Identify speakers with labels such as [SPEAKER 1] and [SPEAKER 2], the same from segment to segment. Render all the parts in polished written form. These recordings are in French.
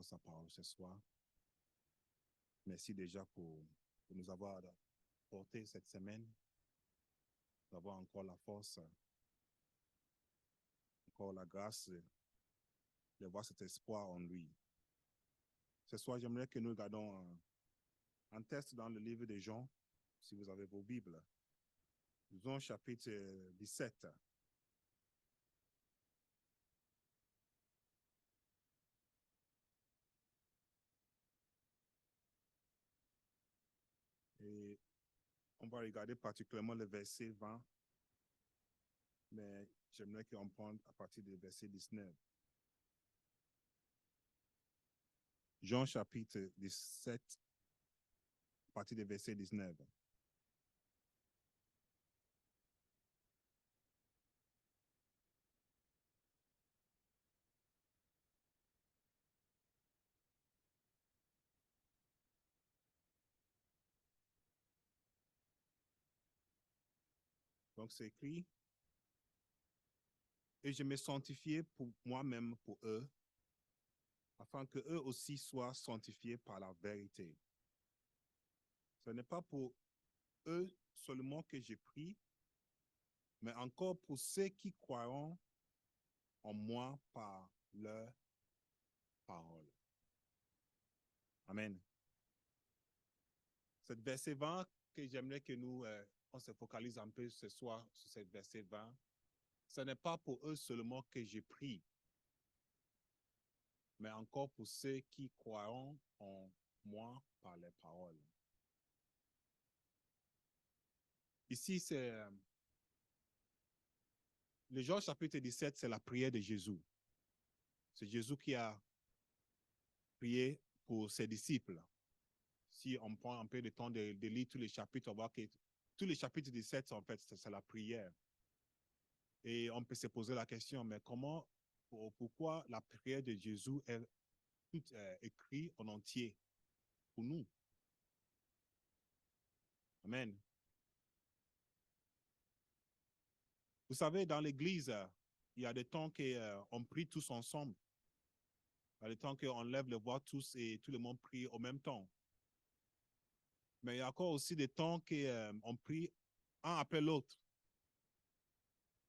[SPEAKER 1] encore sa parole ce soir. Merci déjà pour nous avoir porté cette semaine, d'avoir encore la force, encore la grâce de voir cet espoir en lui. Ce soir, j'aimerais que nous regardons un texte dans le livre de Jean, si vous avez vos Bibles. Jean chapitre 17. Et on va regarder particulièrement le verset 20, mais j'aimerais qu'on prenne à partir du verset 19. Jean chapitre 17, à partir du verset 19. Donc c'est écrit, et je me sanctifiais pour moi-même pour eux, afin que eux aussi soient sanctifiés par la vérité. Ce n'est pas pour eux seulement que j'ai pris, mais encore pour ceux qui croiront en moi par leur parole. Amen. Cette verset 20 que j'aimerais que nous, on se focalise un peu ce soir sur cette verset 20. Ce n'est pas pour eux seulement que j'ai pris, mais encore pour ceux qui croiront en moi par les paroles. Ici, c'est le Jean chapitre 17, c'est la prière de Jésus. C'est Jésus qui a prié pour ses disciples. Si on prend un peu de temps de lire tous les chapitres, on voit que tous les chapitres 17, en fait, c'est la prière. Et on peut se poser la question, mais pourquoi la prière de Jésus est toute écrite en entier pour nous? Amen. Vous savez, dans l'Église, il y a des temps qu'on prie tous ensemble. Il y a des temps qu'on lève les voix tous et tout le monde prie au même temps. Mais il y a encore aussi des temps qu'on prie un après l'autre.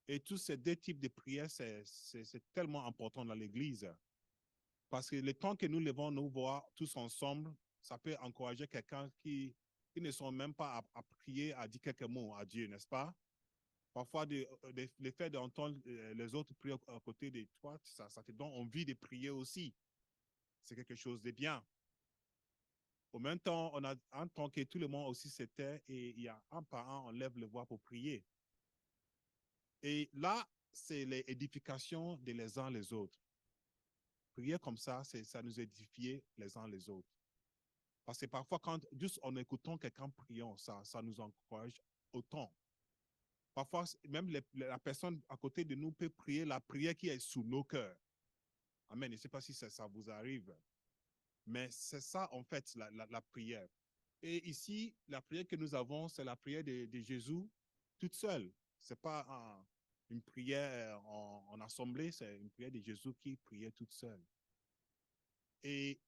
[SPEAKER 1] Et tous ces deux types de prières, c'est tellement important dans l'Église. Parce que le temps que nous levons nos voix tous ensemble, ça peut encourager quelqu'un qui ne sont même pas à prier, à dire quelques mots à Dieu, n'est-ce pas? Parfois, le fait d'entendre les autres prier à côté de toi, ça te donne envie de prier aussi. C'est quelque chose de bien. Au même temps, on a un temps que tout le monde aussi se tait et il y a un par un, on lève le voix pour prier. Et là, c'est l'édification de les uns les autres. Prier comme ça nous édifie les uns les autres. Parce que parfois, quand juste en écoutant quelqu'un priant, ça nous encourage autant. Parfois, même la personne à côté de nous peut prier la prière qui est sous nos cœurs. Amen. Je ne sais pas si ça vous arrive. Mais c'est ça, en fait, la prière. Et ici, la prière que nous avons, c'est la prière de Jésus toute seule. Ce n'est pas une prière en assemblée, c'est une prière de Jésus qui priait toute seule. Et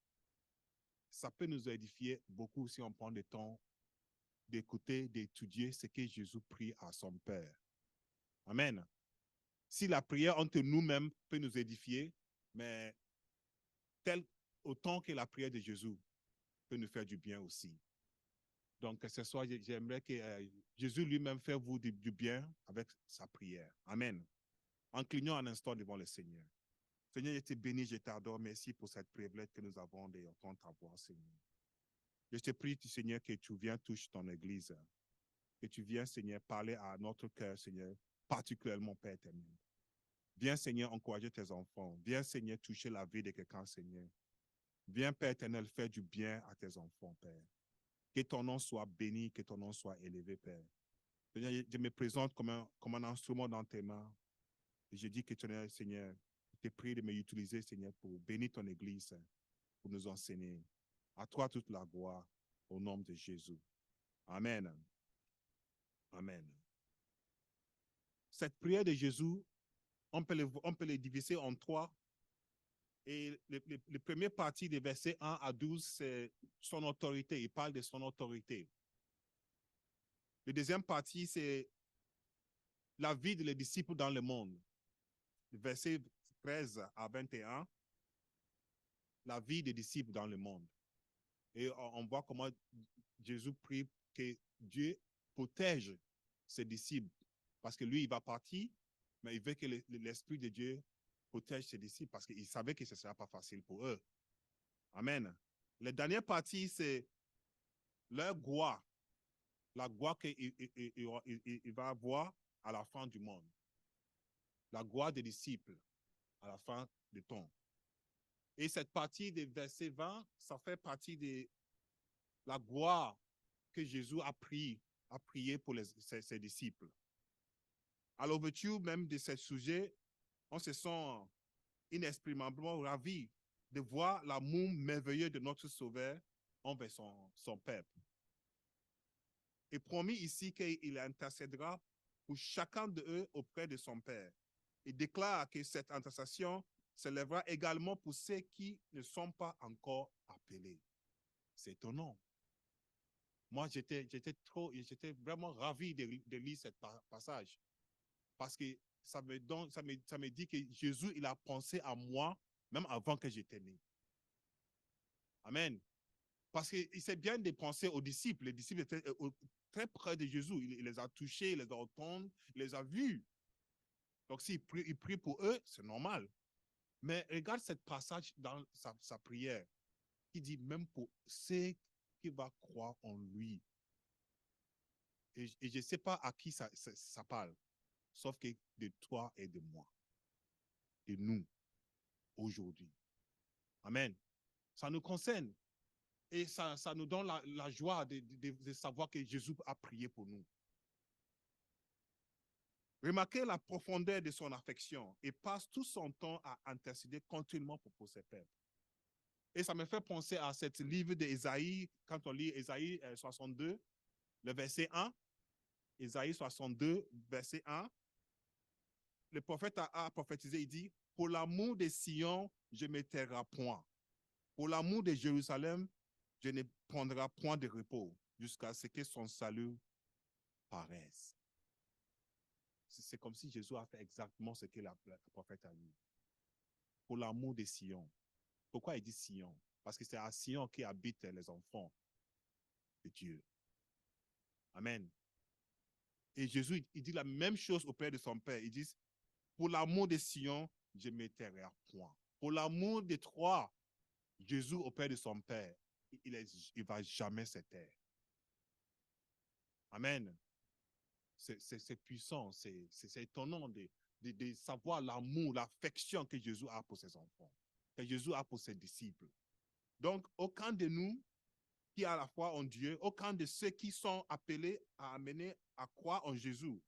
[SPEAKER 1] ça peut nous édifier beaucoup si on prend le temps d'écouter, d'étudier ce que Jésus prie à son Père. Amen. Si la prière entre nous-mêmes peut nous édifier, mais autant que la prière de Jésus peut nous faire du bien aussi. Donc, ce soir, j'aimerais que Jésus lui-même fasse vous du bien avec sa prière. Amen. Inclinons un instant devant le Seigneur. Seigneur, je te bénis, je t'adore. Merci pour cette privilège que nous avons d'entendre ta voix, Seigneur. Je te prie, Seigneur, que tu viennes toucher ton Église. Que tu viennes, Seigneur, parler à notre cœur, Seigneur, particulièrement, Père éternel. Viens, Seigneur, encourager tes enfants. Viens, Seigneur, toucher la vie de quelqu'un, Seigneur. Viens, Père éternel, faire du bien à tes enfants, Père. Que ton nom soit béni, que ton nom soit élevé, Père. Seigneur, je me présente comme un instrument dans tes mains. Et je dis que tu es, Seigneur, je te prie de m'utiliser, Seigneur, pour bénir ton Église, pour nous enseigner. À toi toute la gloire, au nom de Jésus. Amen. Amen. Cette prière de Jésus, on peut les diviser en trois. Et le premier partie des versets 1 à 12, c'est son autorité. Il parle de son autorité. Le deuxième partie, c'est la vie des disciples dans le monde. Versets 13 à 21, la vie des disciples dans le monde. Et on voit comment Jésus prie que Dieu protège ses disciples. Parce que lui, il va partir, mais il veut que l'Esprit de Dieu protège ses disciples parce qu'il savait que ce ne sera pas facile pour eux. Amen. La dernière partie, c'est leur gloire. La gloire qu'il va avoir à la fin du monde. La gloire des disciples à la fin du temps. Et cette partie des versets 20, ça fait partie de la gloire que Jésus a prié pour ses disciples. À l'ouverture même de ce sujet, on se sent inexprimablement ravi de voir l'amour merveilleux de notre Sauveur envers son peuple. Et promis ici qu'il intercédera pour chacun d'eux auprès de son Père. Il déclare que cette intercession s'élèvera également pour ceux qui ne sont pas encore appelés. C'est étonnant. Moi, j'étais vraiment ravi de lire ce passage parce que ça me dit que Jésus, il a pensé à moi même avant que j'étais né. Amen. Parce qu'il sait bien de penser aux disciples. Les disciples étaient très près de Jésus. Il les a touchés, il les a entendus, il les a vus. Donc, s'il prie pour eux, c'est normal. Mais regarde ce passage dans sa prière qui dit même pour ceux qui vont croire en lui. Et je ne sais pas à qui ça parle, sauf que de toi et de moi, de nous, aujourd'hui. Amen. Ça nous concerne. Et ça nous donne la joie de savoir que Jésus a prié pour nous. Remarquez la profondeur de son affection et passe tout son temps à intercéder continuellement pour ses peuples. Et ça me fait penser à ce livre d'Ésaïe, quand on lit Ésaïe 62, le verset 1, Ésaïe 62, verset 1, le prophète a prophétisé, il dit, « Pour l'amour de Sion, je ne me tairai point. Pour l'amour de Jérusalem, je ne prendrai point de repos jusqu'à ce que son salut paraisse. » C'est comme si Jésus a fait exactement ce que la prophète a dit. Pour l'amour de Sion. Pourquoi il dit Sion? Parce que c'est à Sion qui habitent les enfants de Dieu. Amen. Et Jésus, il dit la même chose au Père de son Père. Il dit, pour l'amour de Sion, je ne me tairai point. Pour l'amour de toi, Jésus au Père de son Père, il ne va jamais se taire. Amen. C'est puissant, c'est étonnant de savoir l'amour, l'affection que Jésus a pour ses enfants, que Jésus a pour ses disciples. Donc, aucun de nous qui a la foi en Dieu, aucun de ceux qui sont appelés à amener à croire en Jésus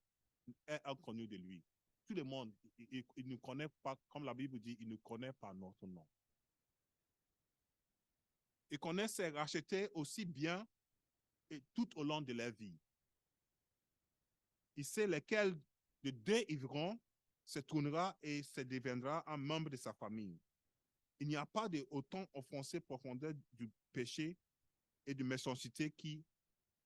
[SPEAKER 1] est inconnu de lui. Tout le monde, il ne connaît pas, comme la Bible dit, il ne connaît pas notre nom. Il connaît ses rachetés aussi bien et tout au long de leur vie. Il sait lequel de deux ivrons se tournera et se deviendra un membre de sa famille. Il n'y a pas de autant offensé profondeur du péché et de méchanceté qui,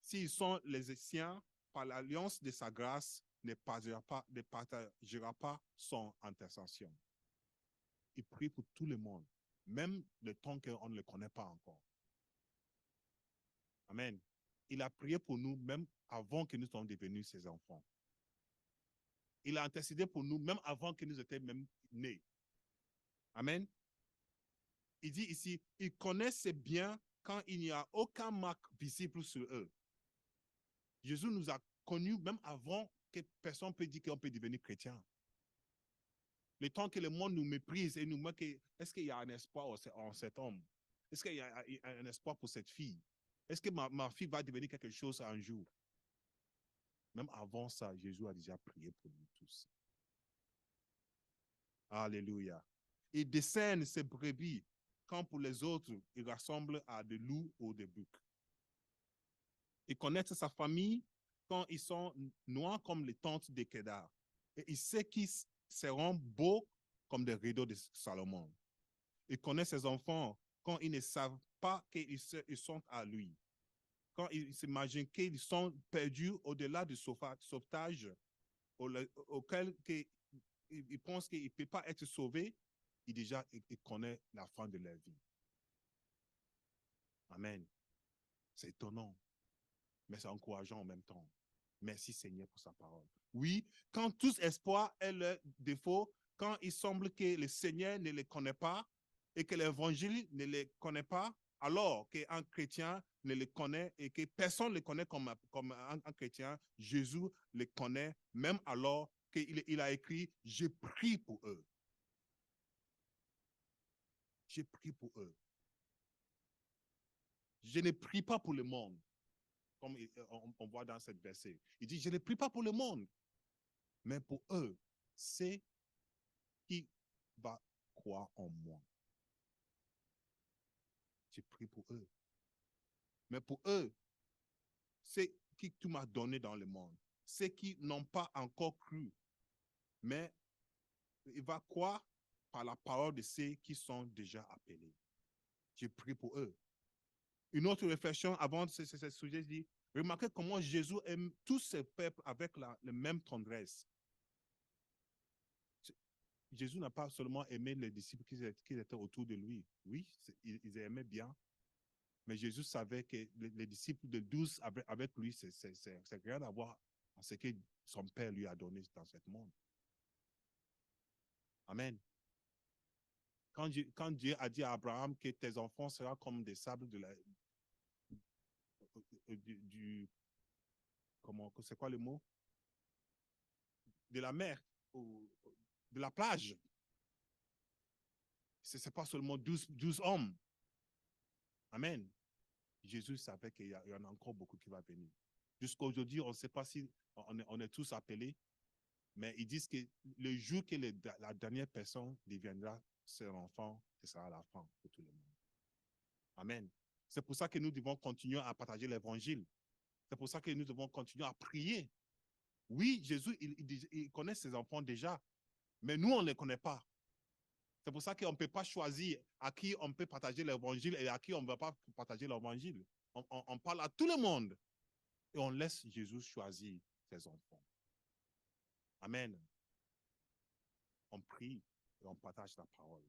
[SPEAKER 1] s'ils sont les siens, par l'alliance de sa grâce, ne partagera pas son intercession. Il prie pour tout le monde, même le temps qu'on ne le connaît pas encore. Amen. Il a prié pour nous même avant que nous soyons devenus ses enfants. Il a intercédé pour nous même avant que nous étions même nés. Amen. Il dit ici, ils connaissent bien quand il n'y a aucun marque visible sur eux. Jésus nous a connus même avant que personne ne peut dire qu'on peut devenir chrétien. Le temps que le monde nous méprise et nous dit, est-ce qu'il y a un espoir en cet homme? Est-ce qu'il y a un espoir pour cette fille? Est-ce que ma fille va devenir quelque chose un jour? Même avant ça, Jésus a déjà prié pour nous tous. Alléluia. Il décerne ses brebis quand pour les autres, il rassemble à des loups ou des boucs. Il connaît sa famille quand ils sont noirs comme les tentes de Kedar. Et il sait qu'ils seront beaux comme des rideaux de Salomon. Il connaît ses enfants quand ils ne savent pas qu'ils sont à lui. Quand ils s'imaginent qu'ils sont perdus au-delà du sauvetage auquel ils pensent qu'ils ne peuvent pas être sauvés, il connaît la fin de leur vie. Amen. C'est étonnant, mais c'est encourageant en même temps. Merci Seigneur pour sa parole. Oui, quand tous espoir est leur défaut, quand il semble que le Seigneur ne les connaît pas et que l'évangile ne les connaît pas, alors qu'un chrétien ne les connaît et que personne ne les connaît comme un chrétien, Jésus les connaît, même alors qu'il a écrit « Je prie pour eux ». Je prie pour eux. Je ne prie pas pour le monde, comme on voit dans cette verset. Il dit, je ne prie pas pour le monde, mais pour eux, c'est qui va croire en moi. Je prie pour eux. Mais pour eux, c'est qui tu m'as donné dans le monde. Ceux qui n'ont pas encore cru, mais il va croire par la parole de ceux qui sont déjà appelés. Je prie pour eux. Une autre réflexion avant ce sujet dit, remarquez comment Jésus aime tous ses peuples avec la même tendresse. Jésus n'a pas seulement aimé les disciples qui étaient autour de lui. Oui, ils aimaient bien. Mais Jésus savait que les disciples de 12 avec lui, c'est rien à voir à ce que son Père lui a donné dans ce monde. Amen. Quand Dieu a dit à Abraham que tes enfants seront comme des sables c'est quoi le mot? De la mer, de la plage. Ce n'est pas seulement 12 hommes. Amen. Jésus savait qu'il y en a encore beaucoup qui vont venir. Jusqu'à aujourd'hui, on ne sait pas si on est tous appelés, mais ils disent que le jour que la dernière personne deviendra son enfant, ce sera la fin pour tout le monde. Amen. C'est pour ça que nous devons continuer à partager l'évangile. C'est pour ça que nous devons continuer à prier. Oui, Jésus, il connaît ses enfants déjà, mais nous, on ne les connaît pas. C'est pour ça qu'on ne peut pas choisir à qui on peut partager l'évangile et à qui on ne va pas partager l'évangile. On parle à tout le monde et on laisse Jésus choisir ses enfants. Amen. On prie et on partage la parole.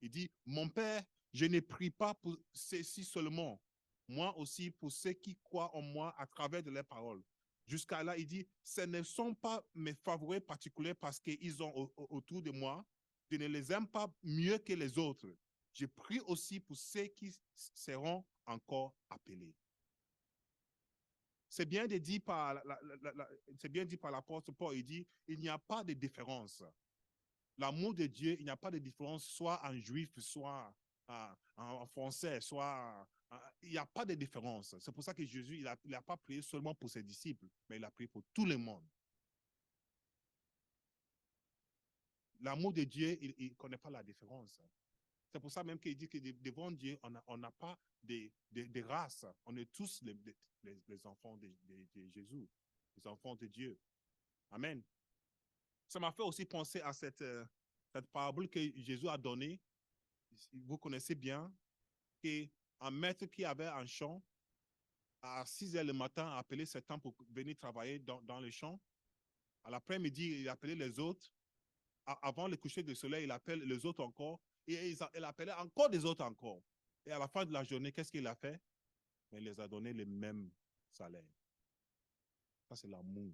[SPEAKER 1] Il dit, mon Père, je ne prie pas pour ceux-ci seulement, moi aussi pour ceux qui croient en moi à travers de leurs paroles. Jusqu'à là, il dit, ce ne sont pas mes favoris particuliers parce qu'ils sont autour de moi. Je ne les aime pas mieux que les autres. Je prie aussi pour ceux qui seront encore appelés. C'est bien dit par l'apôtre Paul, il dit, il n'y a pas de différence. L'amour de Dieu, il n'y a pas de différence, soit en juif, soit en français, soit... il n'y a pas de différence. C'est pour ça que Jésus, il n'a pas prié seulement pour ses disciples, mais il a prié pour tout le monde. L'amour de Dieu, il ne connaît pas la différence. C'est pour ça même qu'il dit que devant Dieu, on n'a pas de race. On est tous les enfants de Jésus, les enfants de Dieu. Amen. Ça m'a fait aussi penser à cette parabole que Jésus a donnée. Vous connaissez bien qu'un maître qui avait un champ, à 6 heures le matin, a appelé ses temps pour venir travailler dans le champ. À l'après-midi, il appelait les autres. Avant le coucher du soleil, il appelle les autres encore. Et il appelait encore des autres encore. Et à la fin de la journée, qu'est-ce qu'il a fait? Il les a donné le même salaire. Ça, c'est l'amour.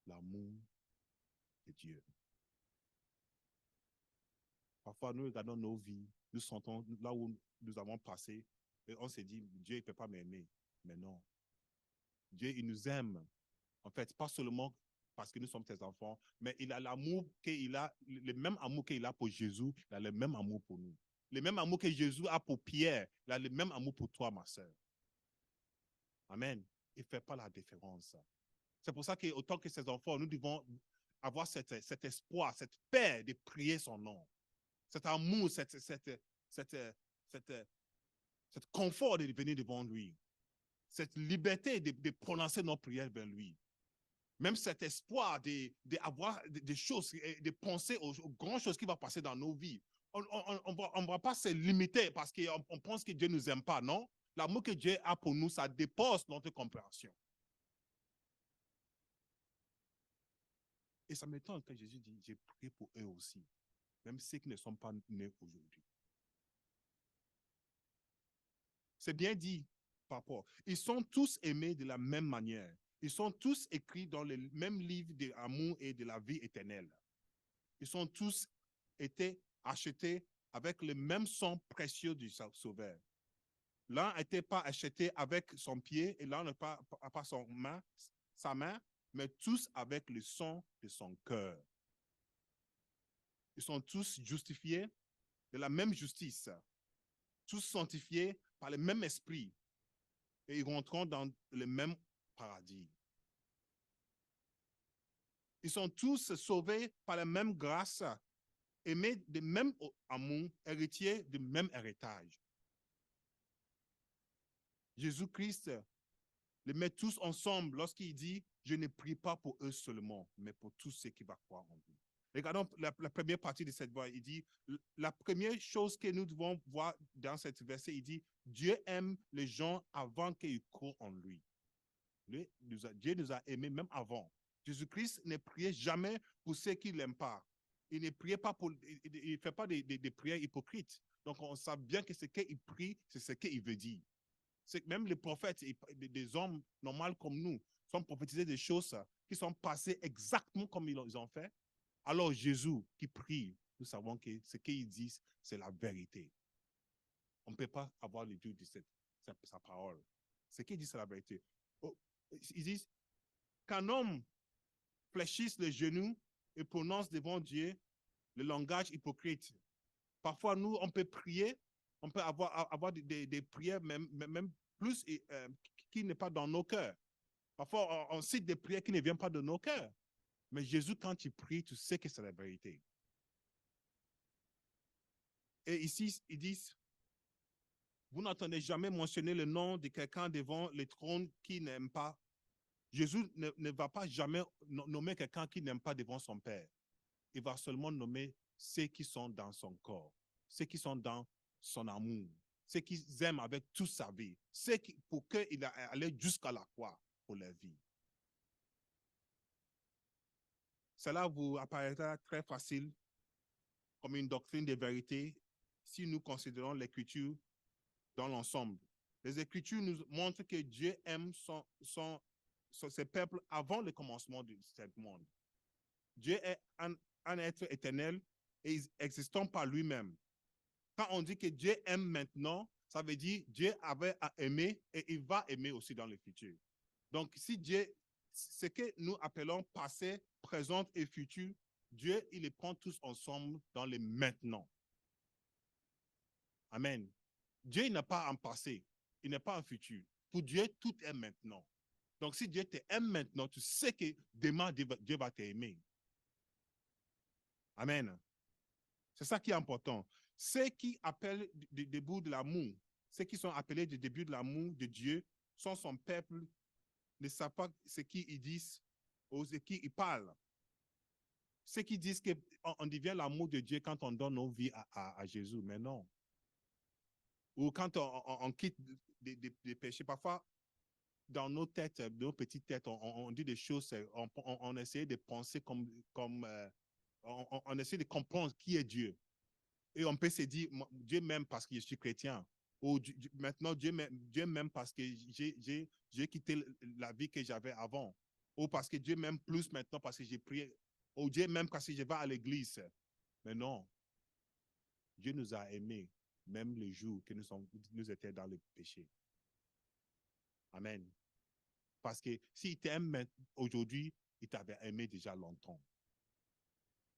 [SPEAKER 1] L'amour de Dieu. Parfois, nous regardons nos vies, nous sentons là où nous avons passé, et on se dit, Dieu ne peut pas m'aimer. Mais non. Dieu, il nous aime. En fait, pas seulement parce que nous sommes ses enfants, mais il a l'amour qu'il a, le même amour qu'il a pour Jésus, il a le même amour pour nous. Le même amour que Jésus a pour Pierre, il a le même amour pour toi, ma soeur. Amen. Il ne fait pas la différence. C'est pour ça qu'autant que ses enfants, nous devons avoir cet espoir, cette paix de prier son nom. Cet amour, cet confort de venir devant lui. Cette liberté de prononcer nos prières vers lui. Même cet espoir d'avoir des choses, de penser aux grandes choses qui vont passer dans nos vies. On va pas se limiter parce qu'on pense que Dieu ne nous aime pas, non? L'amour que Dieu a pour nous, ça dépasse notre compréhension. Et ça m'étonne quand Jésus dit, j'ai prié pour eux aussi, même ceux qui ne sont pas nés aujourd'hui. C'est bien dit par rapport. Ils sont tous aimés de la même manière. Ils sont tous écrits dans le même livre de l'amour et de la vie éternelle. Ils sont tous été achetés avec le même sang précieux du Sauveur. L'un n'était pas acheté avec son pied et l'un n'a pas sa main, mais tous avec le sang de son cœur. Ils sont tous justifiés de la même justice, tous sanctifiés par le même esprit et ils rentreront dans le même paradis. Ils sont tous sauvés par la même grâce, aimés du même amour, héritiers du même héritage. Jésus-Christ les met tous ensemble lorsqu'il dit « Je ne prie pas pour eux seulement, mais pour tous ceux qui vont croire en lui ». Regardons la première partie de cette voix. Il dit, la première chose que nous devons voir dans cette verset, il dit, Dieu aime les gens avant qu'ils croient en lui. Dieu nous a aimés même avant. Jésus-Christ ne priait jamais pour ceux qui ne l'aiment pas. Il ne priait pas pour, il ne fait pas des prières hypocrites. Donc, on sait bien que ce qu'il prie, c'est ce qu'il veut dire. C'est que même les prophètes, des hommes normaux comme nous, sont prophétisés des choses qui sont passées exactement comme ils ont fait. Alors, Jésus qui prie, nous savons que ce qu'il dit, c'est la vérité. On ne peut pas avoir le Dieu de sa parole. Ce qu'il dit, c'est la vérité. Ils disent qu'un homme fléchisse les genoux et prononce devant Dieu le langage hypocrite. Parfois, nous, on peut prier, on peut avoir des prières même plus qui n'est pas dans nos cœurs. Parfois, on cite des prières qui ne viennent pas de nos cœurs. Mais Jésus, quand il prie, tu sais que c'est la vérité. Et ici, ils disent, vous n'entendez jamais mentionner le nom de quelqu'un devant le trône qui n'aime pas. Jésus ne va pas jamais nommer quelqu'un qui n'aime pas devant son Père. Il va seulement nommer ceux qui sont dans son corps, ceux qui sont dans son amour, ceux qui aiment avec toute sa vie, ceux qui, pour qu'il allait jusqu'à la croix pour leur vie. Cela vous apparaîtra très facile comme une doctrine de vérité si nous considérons l'Écriture dans l'ensemble. Les Écritures nous montrent que Dieu aime ses peuples avant le commencement de ce monde. Dieu est un être éternel et existant par lui-même. Quand on dit que Dieu aime maintenant, ça veut dire Dieu avait à aimer et il va aimer aussi dans le futur. Donc, si Dieu, ce que nous appelons passé, présent et futur, Dieu, il les prend tous ensemble dans le maintenant. Amen. Dieu, il n'a pas un passé, il n'est pas un futur. Pour Dieu, tout est maintenant. Donc, si Dieu t'aime maintenant, tu sais que demain, Dieu va t'aimer. Amen. C'est ça qui est important. Ceux qui appellent du début de l'amour, ceux qui sont appelés du début de l'amour de Dieu, sont son peuple, ne savent pas ce qu'ils disent ou ce qu'ils parlent. Ceux qui disent qu'on devient l'amour de Dieu quand on donne nos vies à Jésus, mais non. Ou quand on quitte des péchés. Parfois, dans nos têtes, nos petites têtes, on dit des choses, on essaie de penser on essaie de comprendre qui est Dieu. Et on peut se dire, Dieu m'aime parce que je suis chrétien. Ou maintenant, Dieu m'aime parce que j'ai quitté la vie que j'avais avant. Ou parce que Dieu m'aime plus maintenant parce que j'ai prié. Ou Dieu m'aime parce que je vais à l'église. Mais non. Dieu nous a aimés, même le jour que nous étions dans le péché. Amen. Parce que s'il t'aime aujourd'hui, il t'avait aimé déjà longtemps.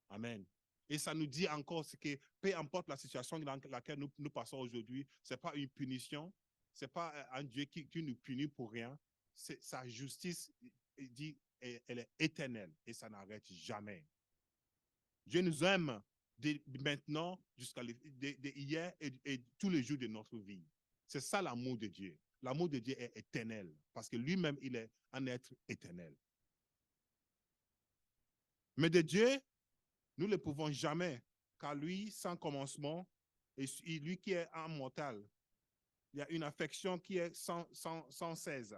[SPEAKER 1] Amen. Et ça nous dit encore ce que, peu importe la situation dans laquelle nous passons aujourd'hui, ce n'est pas une punition, ce n'est pas un Dieu qui nous punit pour rien. Sa justice, il dit, elle est éternelle et ça n'arrête jamais. Dieu nous aime de maintenant jusqu'à hier et tous les jours de notre vie. C'est ça l'amour de Dieu. L'amour de Dieu est éternel parce que lui-même, il est un être éternel. Mais de Dieu, nous ne pouvons jamais car lui, sans commencement, et lui qui est immortel, il y a une affection qui est sans cesse.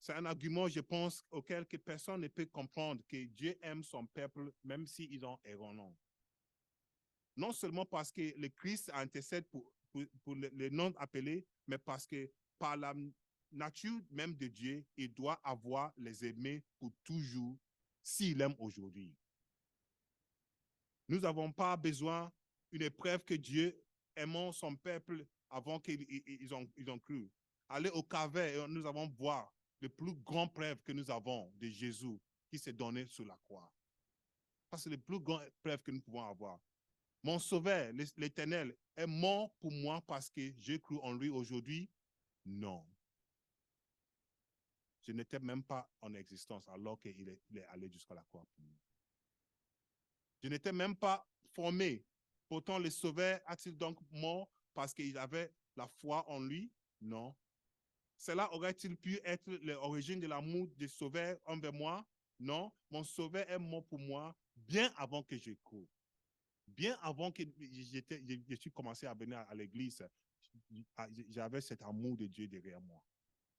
[SPEAKER 1] C'est un argument, je pense, auquel que personne ne peut comprendre que Dieu aime son peuple, même s'ils ont errant. Non seulement parce que le Christ intercède pour les non appelés, mais parce que par la nature même de Dieu, il doit avoir les aimer pour toujours s'il aime aujourd'hui. Nous n'avons pas besoin d'une épreuve que Dieu aimant son peuple avant qu'ils ont cru. Allez au Calvaire et nous allons voir le plus grand preuve que nous avons de Jésus qui s'est donné sur la croix. Ça, c'est le plus grand preuve que nous pouvons avoir. Mon Sauveur, l'Éternel, est mort pour moi parce que j'ai cru en lui aujourd'hui? Non. Je n'étais même pas en existence alors qu'il est allé jusqu'à la croix pour moi. Je n'étais même pas formé. Pourtant, le Sauveur a-t-il donc mort parce qu'il avait la foi en lui? Non. Cela aurait-il pu être l'origine de l'amour du Sauveur envers moi? Non. Mon Sauveur est mort pour moi bien avant que je cours. Bien avant que je suis commencé à venir à l'église, j'avais cet amour de Dieu derrière moi,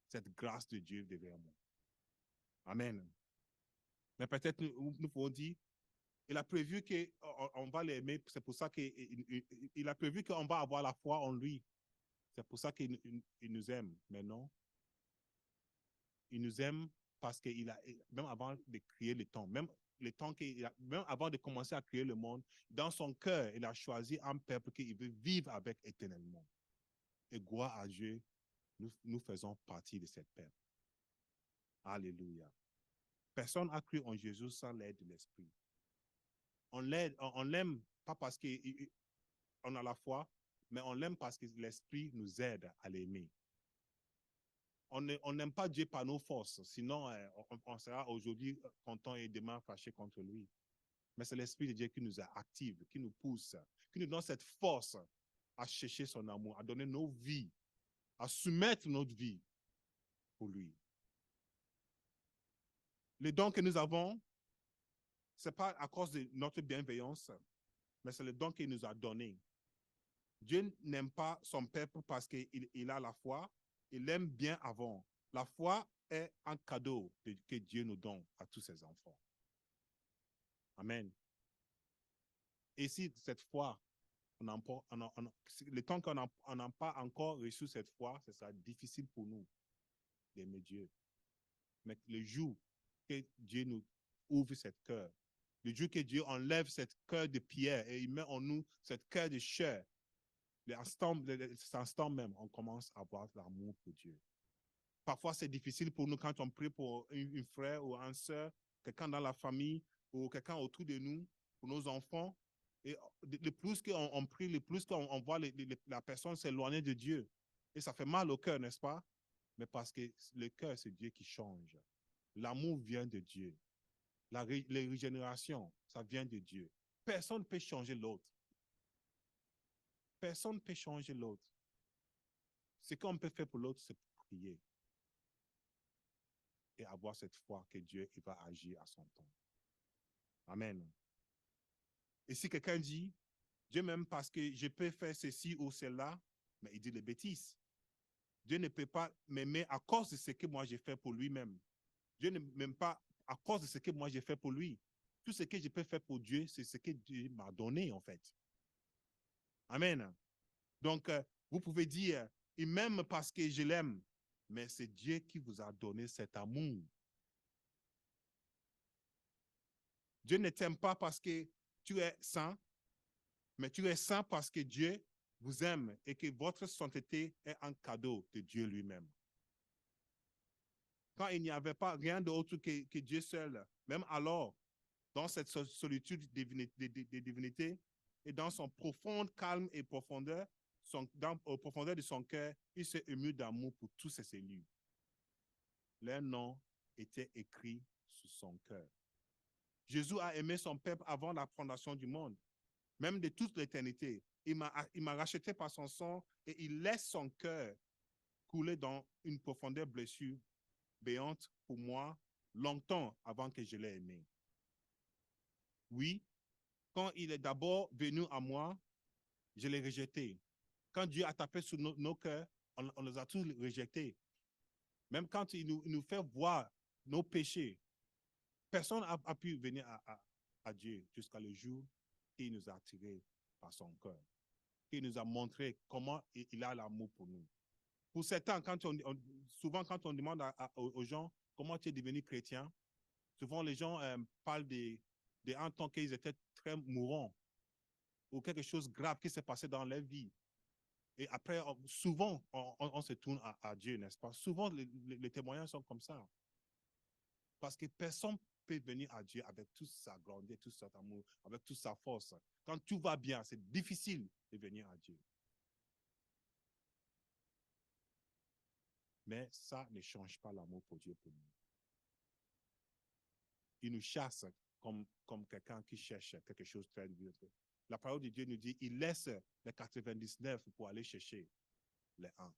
[SPEAKER 1] cette grâce de Dieu derrière moi. Amen. Mais peut-être nous pouvons dire, il a prévu qu'on va l'aimer, c'est pour ça qu'il a prévu qu'on va avoir la foi en lui. C'est pour ça qu'il nous aime. Mais non, il nous aime parce qu'il a, même avant de créer le temps, même avant de commencer à créer le monde, dans son cœur, il a choisi un peuple qu'il veut vivre avec éternellement. Et gloire à Dieu, nous faisons partie de cette peuple. Alléluia. Personne n'a cru en Jésus sans l'aide de l'Esprit. On l'aime pas parce qu'on a la foi, mais on l'aime parce que l'Esprit nous aide à l'aimer. On n'aime pas Dieu par nos forces, sinon on sera aujourd'hui content et demain fâché contre lui. Mais c'est l'Esprit de Dieu qui nous active, qui nous pousse, qui nous donne cette force à chercher son amour, à donner nos vies, à soumettre notre vie pour lui. Les dons que nous avons, ce n'est pas à cause de notre bienveillance, mais c'est le don qu'il nous a donné. Dieu n'aime pas son peuple parce qu'il a la foi, il l'aime bien avant. La foi est un cadeau que Dieu nous donne à tous ses enfants. Amen. Et si cette foi, le temps qu'on n'a pas encore reçu cette foi, ce sera difficile pour nous d'aimer Dieu. Mais le jour que Dieu nous ouvre cette cœur, le jour que Dieu enlève cette cœur de pierre et il met en nous cette cœur de chair, cet instant même, on commence à avoir l'amour pour Dieu. Parfois, c'est difficile pour nous quand on prie pour un frère ou une soeur, quelqu'un dans la famille ou quelqu'un autour de nous, pour nos enfants. Et le plus qu'on prie, le plus qu'on voit la personne s'éloigner de Dieu. Et ça fait mal au cœur, n'est-ce pas? Mais parce que le cœur, c'est Dieu qui change. L'amour vient de Dieu. La régénération, ça vient de Dieu. Personne ne peut changer l'autre. Personne ne peut changer l'autre. Ce qu'on peut faire pour l'autre, c'est prier. Et avoir cette foi que Dieu il va agir à son temps. Amen. Et si quelqu'un dit, Dieu m'aime parce que je peux faire ceci ou cela, mais il dit les bêtises. Dieu ne peut pas m'aimer à cause de ce que moi j'ai fait pour lui-même. Dieu ne m'aime pas à cause de ce que moi j'ai fait pour lui. Tout ce que je peux faire pour Dieu, c'est ce que Dieu m'a donné en fait. Amen. Donc, vous pouvez dire, il m'aime parce que je l'aime, mais c'est Dieu qui vous a donné cet amour. Dieu ne t'aime pas parce que tu es saint, mais tu es saint parce que Dieu vous aime et que votre sainteté est un cadeau de Dieu lui-même. Quand il n'y avait pas rien d'autre que Dieu seul, même alors, dans cette solitude de divinité et dans son profond calme et profondeur, aux profondeurs de son cœur, il s'est ému d'amour pour tous ses élus. Leur nom était écrit sur son cœur. Jésus a aimé son peuple avant la fondation du monde, même de toute l'éternité. Il m'a racheté par son sang et il laisse son cœur couler dans une profondeur blessure béante pour moi longtemps avant que je l'ai aimé. Oui, Quand il est d'abord venu à moi, je l'ai rejeté. Quand Dieu a tapé sur nos cœurs, on les a tous rejetés. Même quand il nous fait voir nos péchés, personne n'a pu venir à Dieu jusqu'à le jour qu'il nous a attirés par son cœur, qu'il nous a montré comment il a l'amour pour nous. Pour certains, souvent quand on demande aux gens comment tu es devenu chrétien, souvent les gens parlent en tant qu'ils étaient très mourants ou quelque chose de grave qui s'est passé dans leur vie. Et après, souvent, on se tourne à Dieu, n'est-ce pas? Souvent, les témoignages sont comme ça. Parce que personne ne peut venir à Dieu avec toute sa grandeur, tout cet amour, avec toute sa force. Quand tout va bien, c'est difficile de venir à Dieu. Mais ça ne change pas l'amour pour Dieu pour nous. Il nous chasse comme quelqu'un qui cherche quelque chose de très dur. La parole de Dieu nous dit, il laisse les 99 pour aller chercher les 1.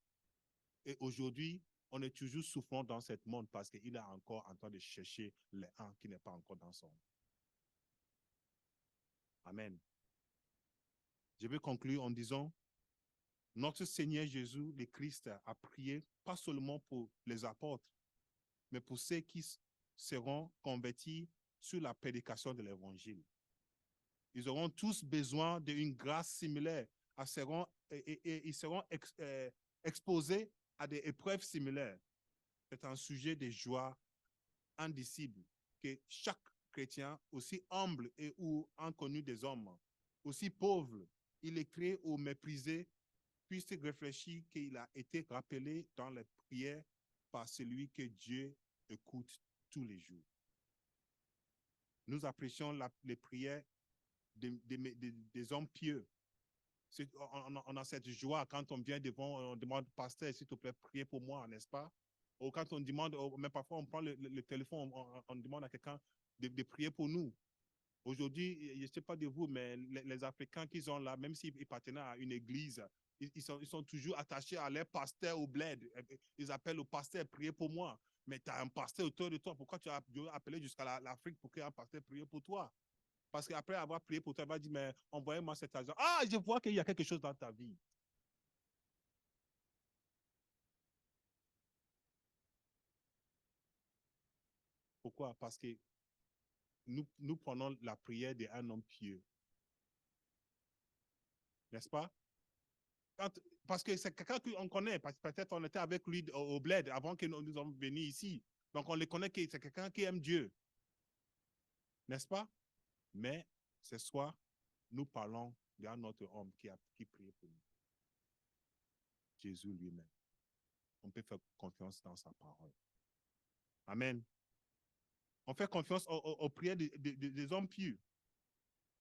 [SPEAKER 1] Et aujourd'hui, on est toujours souffrant dans ce monde parce qu'il est encore en train de chercher les 1 qui n'est pas encore dans son. Amen. Je vais conclure en disant, notre Seigneur Jésus, le Christ, a prié pas seulement pour les apôtres, mais pour ceux qui seront convertis sur la prédication de l'Évangile. Ils auront tous besoin d'une grâce similaire et ils seront exposés à des épreuves similaires. C'est un sujet de joie indicible que chaque chrétien, aussi humble et ou inconnu des hommes, aussi pauvre, illettré ou méprisé, puisse réfléchir qu'il a été rappelé dans les prières par celui que Dieu écoute tous les jours. Nous apprécions les prières des hommes pieux. On a cette joie quand on vient devant, on demande, pasteur, s'il te plaît, priez pour moi, n'est-ce pas? Ou quand on demande, mais parfois on prend le téléphone, on demande à quelqu'un de prier pour nous. Aujourd'hui, je ne sais pas de vous, mais les Africains qui sont là, même s'ils appartiennent à une église, ils sont toujours attachés à leur pasteur au bled. Ils appellent le pasteur, priez pour moi. Mais tu as un pasteur autour de toi. Pourquoi tu as appelé jusqu'à l'Afrique pour qu'un pasteur prie pour toi? Parce qu'après avoir prié pour toi, il va dire, mais envoyez-moi cet argent. Ah, je vois qu'il y a quelque chose dans ta vie. Pourquoi? Parce que nous prenons la prière d'un homme pieux. N'est-ce pas? Parce que c'est quelqu'un qu'on connaît, parce que peut-être on était avec lui au bled avant que nous sommes venus ici. Donc on le connaît, c'est quelqu'un qui aime Dieu. N'est-ce pas? Mais ce soir, nous parlons d'un autre homme qui prie pour nous. Jésus lui-même. On peut faire confiance dans sa parole. Amen. On fait confiance aux prières des hommes pieux.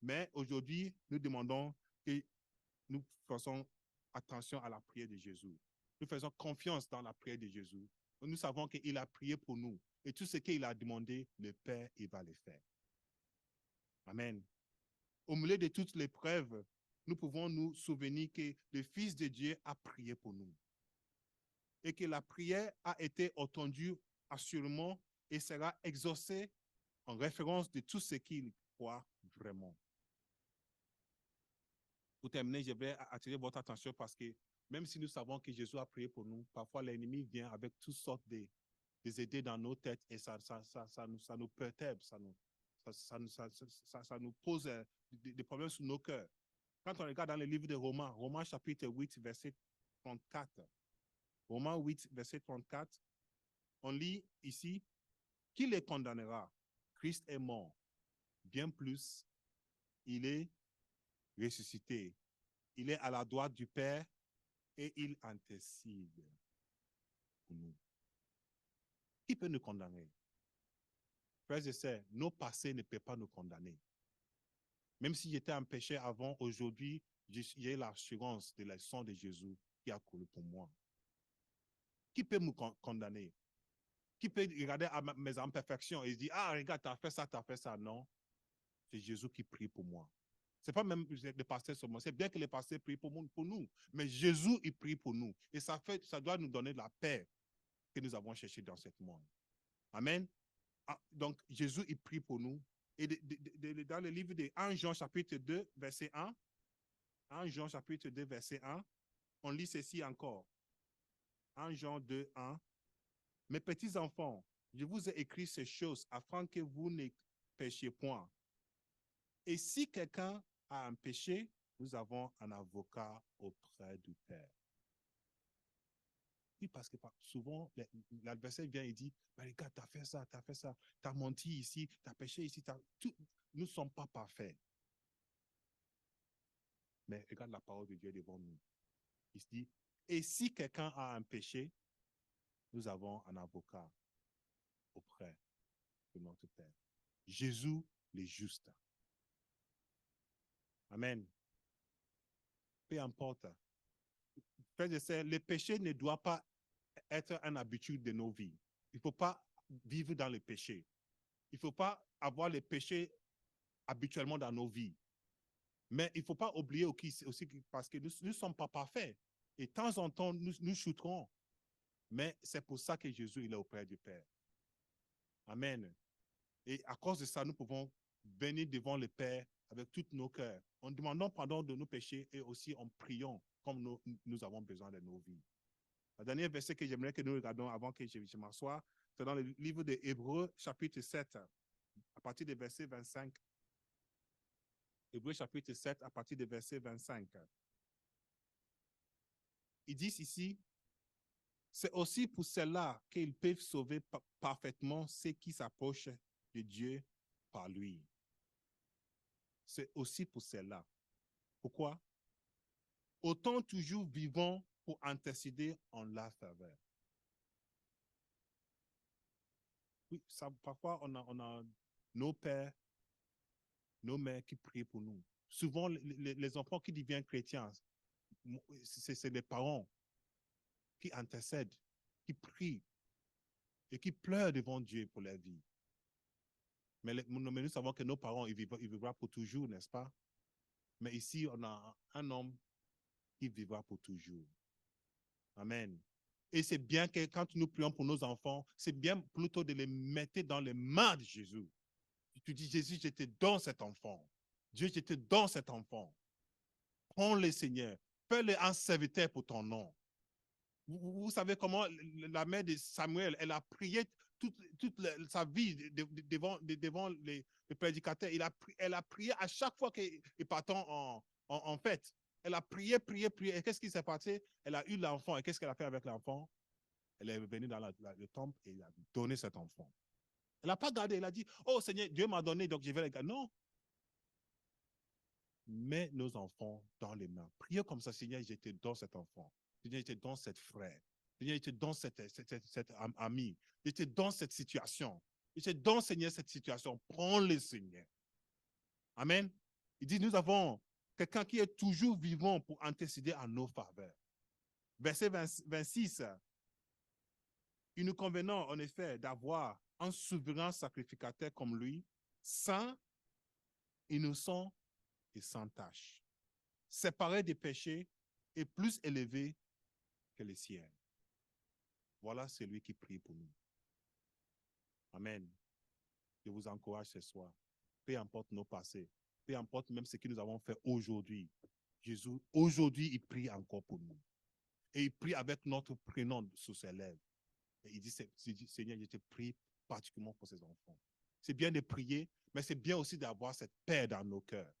[SPEAKER 1] Mais aujourd'hui, nous demandons que nous faisons attention à la prière de Jésus. Nous faisons confiance dans la prière de Jésus. Nous savons qu'il a prié pour nous. Et tout ce qu'il a demandé, le Père, il va le faire. Amen. Au milieu de toutes les preuves, nous pouvons nous souvenir que le Fils de Dieu a prié pour nous. Et que la prière a été entendue assurément et sera exaucée en référence de tout ce qu'il croit vraiment. Pour terminer, je vais attirer votre attention parce que même si nous savons que Jésus a prié pour nous, parfois l'ennemi vient avec toutes sortes des idées dans nos têtes et ça nous perturbe, ça nous pose des problèmes sur nos cœurs. Quand on regarde dans le livre de Romains chapitre 8, verset 34, Romains 8, verset 34, on lit ici, qui les condamnera? Christ est mort. Bien plus, il est ressuscité. Il est à la droite du Père et il intercède pour nous. Qui peut nous condamner? Frères et sœurs, nos passés ne peuvent pas nous condamner. Même si j'étais un péché avant, aujourd'hui, j'ai l'assurance de la sang de Jésus qui a coulé pour moi. Qui peut me condamner? Qui peut regarder à mes imperfections et dire, ah, regarde, tu as fait ça. Non, c'est Jésus qui prie pour moi. Ce n'est pas même le pasteur seulement. C'est bien que les pasteurs prient pour nous. Mais Jésus, il prie pour nous. Et ça doit nous donner la paix que nous avons cherchée dans ce monde. Amen. Ah, donc, Jésus, il prie pour nous. Et dans le livre de 1 Jean chapitre 2, verset 1, 1 Jean chapitre 2, verset 1, on lit ceci encore. 1 Jean 2, 1. Mes petits enfants, je vous ai écrit ces choses afin que vous ne péchiez point. Et si quelqu'un a un péché, nous avons un avocat auprès du Père. Oui, parce que souvent, l'adversaire vient et dit, bah, regarde, tu as fait ça, tu as menti ici, tu as péché ici. Nous ne sommes pas parfaits. Mais regarde la parole de Dieu devant nous. Il se dit, et si quelqu'un a un péché, nous avons un avocat auprès de notre Père. Jésus, le juste. Amen. Peu importe. Le péché ne doit pas être une habitude de nos vies. Il ne faut pas vivre dans le péché. Il ne faut pas avoir le péché habituellement dans nos vies. Mais il ne faut pas oublier aussi parce que nous ne sommes pas parfaits. Et de temps en temps, nous chuterons. Mais c'est pour ça que Jésus il est auprès du Père. Amen. Et à cause de ça, nous pouvons venir devant le Père avec tous nos cœurs, en demandant pardon de nos péchés et aussi en priant comme nous avons besoin de nos vies. Le dernier verset que j'aimerais que nous regardions avant que je m'assoie, c'est dans le livre de Hébreux, chapitre 7, à partir du verset 25. Hébreux, chapitre 7, à partir du verset 25. Ils disent ici, c'est aussi pour cela qu'ils peuvent sauver parfaitement ceux qui s'approchent de Dieu par lui. C'est aussi pour cela. Pourquoi? Autant toujours vivant pour intercéder en la faveur. Oui, ça, parfois on a nos pères, nos mères qui prient pour nous. Souvent, les enfants qui deviennent chrétiens, c'est les parents qui intercèdent, qui prient et qui pleurent devant Dieu pour leur vie. Mais nous savons que nos parents, ils vivront pour toujours, n'est-ce pas? Mais ici, on a un homme qui vivra pour toujours. Amen. Et c'est bien que quand nous prions pour nos enfants, c'est bien plutôt de les mettre dans les mains de Jésus. Tu dis, Jésus, je te donne cet enfant. Dieu, je te donne cet enfant. Prends-le, Seigneur. Fais-le un serviteur pour ton nom. Vous savez comment la mère de Samuel, elle a prié toute sa vie devant les prédicateurs. Elle a prié à chaque fois qu'il partait en fête. Elle a prié. Et qu'est-ce qui s'est passé? Elle a eu l'enfant. Et qu'est-ce qu'elle a fait avec l'enfant? Elle est venue dans le temple et elle a donné cet enfant. Elle n'a pas gardé. Elle a dit, oh Seigneur, Dieu m'a donné, donc je vais le garder. Non. Mets nos enfants dans les mains. Priez comme ça, Seigneur, je te donne cet enfant. Seigneur, je te donne cet frère. Seigneur, je te donne cet ami. Je te donne cette situation. Je te donne, Seigneur, cette situation. Prends-le, Seigneur. Amen. Il dit, nous avons quelqu'un qui est toujours vivant pour intercéder en nos faveurs. Verset 26. Il nous convenant, en effet, d'avoir un souverain sacrificateur comme lui, saint, innocent et sans tache, séparé des péchés et plus élevé que les siens. Voilà celui qui prie pour nous. Amen. Je vous encourage ce soir. Peu importe nos passés, peu importe même ce que nous avons fait aujourd'hui. Jésus, aujourd'hui, il prie encore pour nous. Et il prie avec notre prénom sous ses lèvres. Et il dit, Seigneur, je te prie particulièrement pour ces enfants. C'est bien de prier, mais c'est bien aussi d'avoir cette paix dans nos cœurs.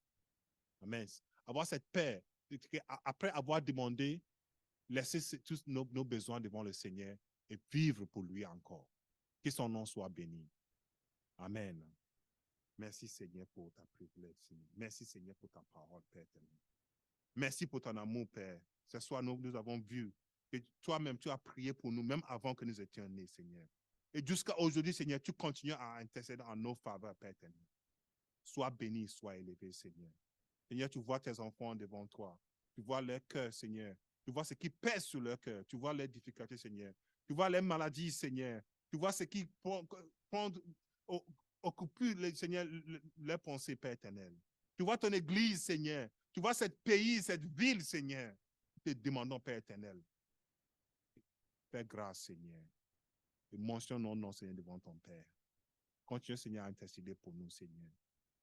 [SPEAKER 1] Amen. Avoir cette paix, après avoir demandé, laisser tous nos besoins devant le Seigneur et vivre pour lui encore. Que son nom soit béni. Amen. Merci Seigneur pour ta privilège, Seigneur. Merci Seigneur pour ta parole, Père éternel. Merci pour ton amour, Père. Ce soir, nous avons vu que toi-même, tu as prié pour nous, même avant que nous étions nés, Seigneur. Et jusqu'à aujourd'hui, Seigneur, tu continues à intercéder en nos faveurs, Père éternel. Sois béni, sois élevé, Seigneur. Seigneur, tu vois tes enfants devant toi. Tu vois leur cœur, Seigneur. Tu vois ce qui pèse sur leur cœur. Tu vois leurs difficultés, Seigneur. Tu vois les maladies, Seigneur. Tu vois ce qui occupe, Seigneur, leurs pensées, Père éternel. Tu vois ton église, Seigneur. Tu vois ce pays, cette ville, Seigneur. Nous te demandons, Père éternel. Fais grâce, Seigneur. Et mentionne nos noms, Seigneur, devant ton Père. Continue, Seigneur, à intercéder pour nous, Seigneur.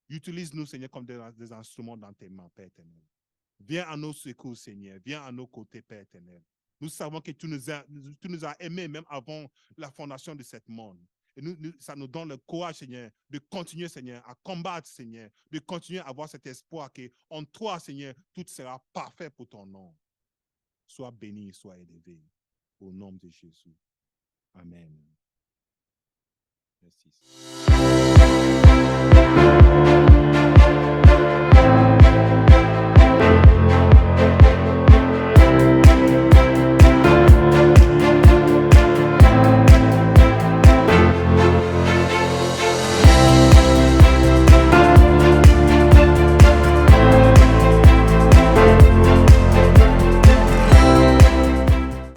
[SPEAKER 1] Utilise-nous, Seigneur, comme des instruments dans tes mains, Père éternel. Viens à nos secours, Seigneur. Viens à nos côtés, Père éternel. Nous savons que tu nous as aimés même avant la fondation de ce monde. Et ça nous donne le courage, Seigneur, de continuer, Seigneur, à combattre, Seigneur, de continuer à avoir cet espoir qu'en toi, Seigneur, tout sera parfait pour ton nom. Sois béni, sois élevé. Au nom de Jésus. Amen. Merci.